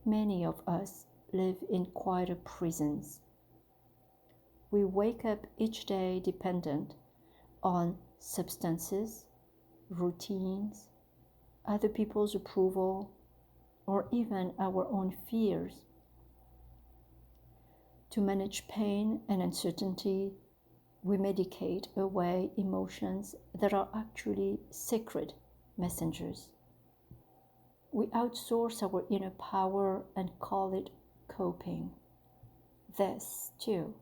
many of us live in quieter prisons. We wake up each day dependent on substances, routines, other people's approval, or even our own fears. To manage pain and uncertainty, we medicate away emotions that are actually sacred messengers. We outsource our inner power and call it coping. This, too,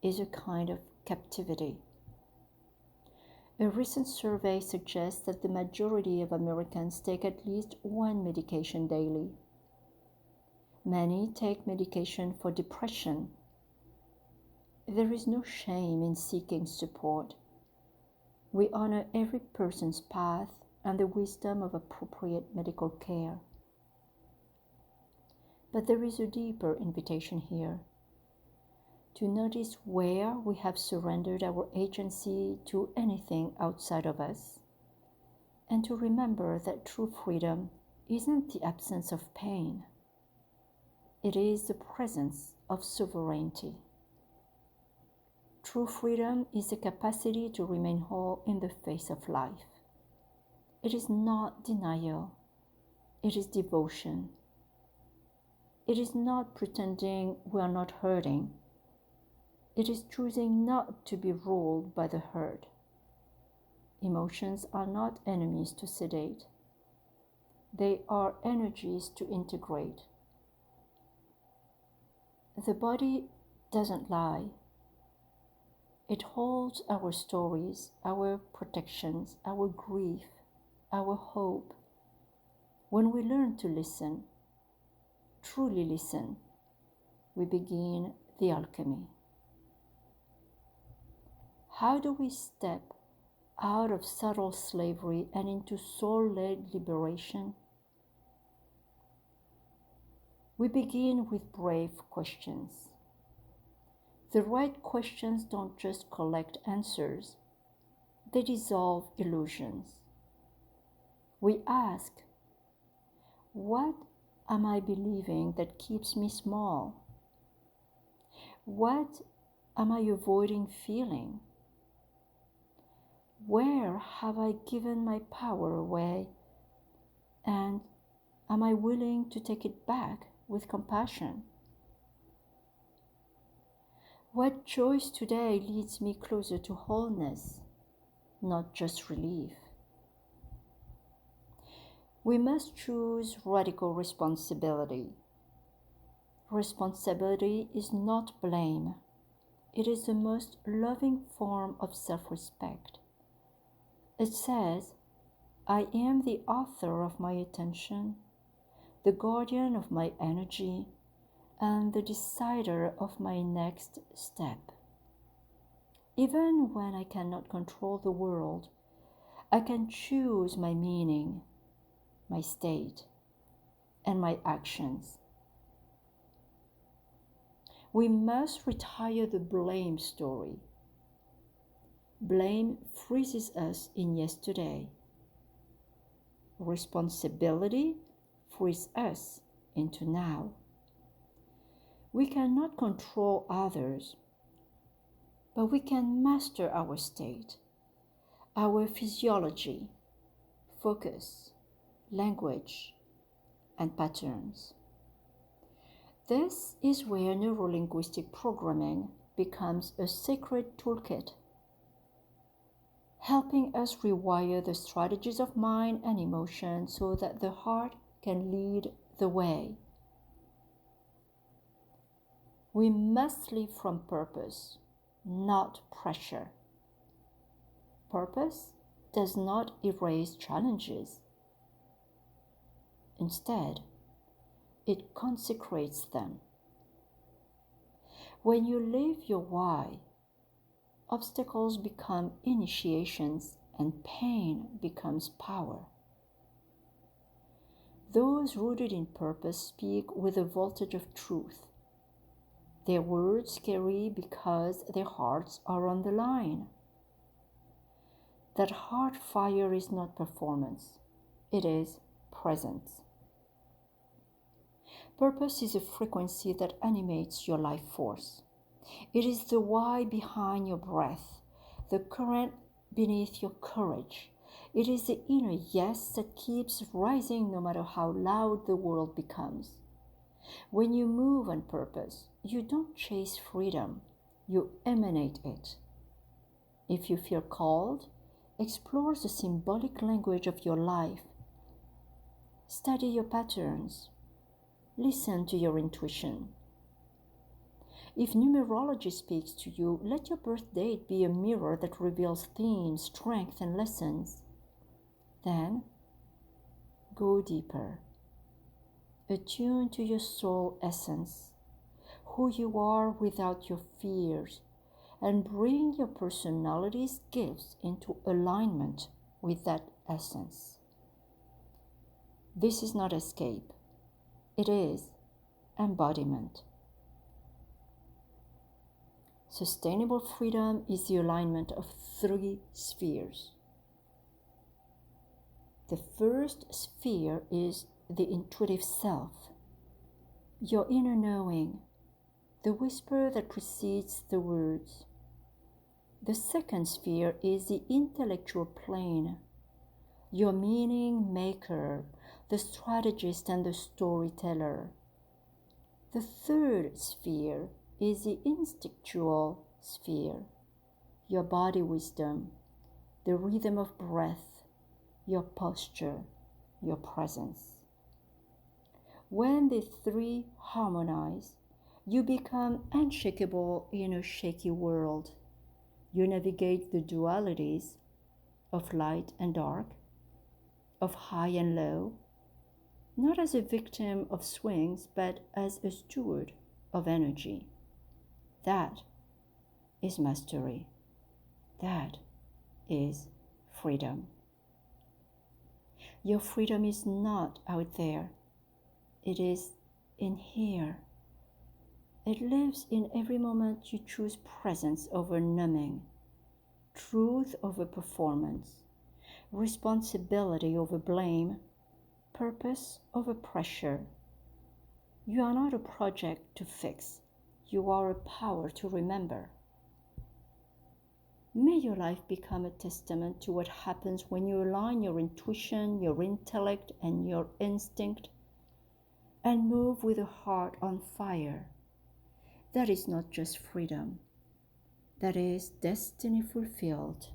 is a kind of captivity. A recent survey suggests that the majority of Americans take at least one medication daily. Many take medication for depression. There is no shame in seeking support. We honor every person's path and the wisdom of appropriate medical care. But there is a deeper invitation here, to notice where we have surrendered our agency to anything outside of us, and to remember that true freedom isn't the absence of pain. It is the presence of sovereignty. True freedom is the capacity to remain whole in the face of life. It is not denial. It is devotion. It is not pretending we are not hurting. It is choosing not to be ruled by the hurt. Emotions are not enemies to sedate. They are energies to integrate. The body doesn't lie. It holds our stories, our protections, our grief, our hope. When we learn to listen, truly listen, we begin the alchemy. How do we step out of subtle slavery and into soul-led liberation? We begin with brave questions. The right questions don't just collect answers, they dissolve illusions. We ask, what am I believing that keeps me small? What am I avoiding feeling? Where have I given my power away? And am I willing to take it back with compassion? What choice today leads me closer to wholeness, not just relief? We must choose radical responsibility. Responsibility is not blame. It is the most loving form of self-respect. It says, I am the author of my attention, the guardian of my energy, and the decider of my next step. Even when I cannot control the world, I can choose my meaning, my state, and my actions. We must retire the blame story. Blame freezes us in yesterday. Responsibility frees us into now. We cannot control others, but we can master our state, our physiology, focus, language, and patterns. This is where neurolinguistic programming becomes a sacred toolkit, helping us rewire the strategies of mind and emotion so that the heart can lead the way. We must live from purpose, not pressure. Purpose does not erase challenges. Instead, it consecrates them. When you live your why, obstacles become initiations and pain becomes power. Those rooted in purpose speak with the voltage of truth. Their words carry because their hearts are on the line. That heart fire is not performance, it is presence. Purpose is a frequency that animates your life force. It is the why behind your breath, the current beneath your courage. It is the inner yes that keeps rising no matter how loud the world becomes. When you move on purpose, you don't chase freedom, you emanate it. If you feel called, explore the symbolic language of your life. Study your patterns. Listen to your intuition. If numerology speaks to you, let your birth date be a mirror that reveals themes, strength, and lessons. Then, go deeper. Attune to your soul essence, who you are without your fears, and bring your personality's gifts into alignment with that essence. This is not escape. It is embodiment. Sustainable freedom is the alignment of 3 spheres. The first sphere is the intuitive self, your inner knowing, the whisper that precedes the words. The second sphere is the intellectual plane, your meaning maker, the strategist and the storyteller. The third sphere is the instinctual sphere, your body wisdom, the rhythm of breath, your posture, your presence. When the 3 harmonize, you become unshakable in a shaky world. You navigate the dualities of light and dark, of high and low, not as a victim of swings, but as a steward of energy. That is mastery. That is freedom. Your freedom is not out there. It is in here. It lives in every moment you choose presence over numbing, truth over performance, responsibility over blame, purpose over pressure. You are not a project to fix. You are a power to remember. May your life become a testament to what happens when you align your intuition, your intellect, and your instinct, and move with a heart on fire. That is not just freedom. That is destiny fulfilled.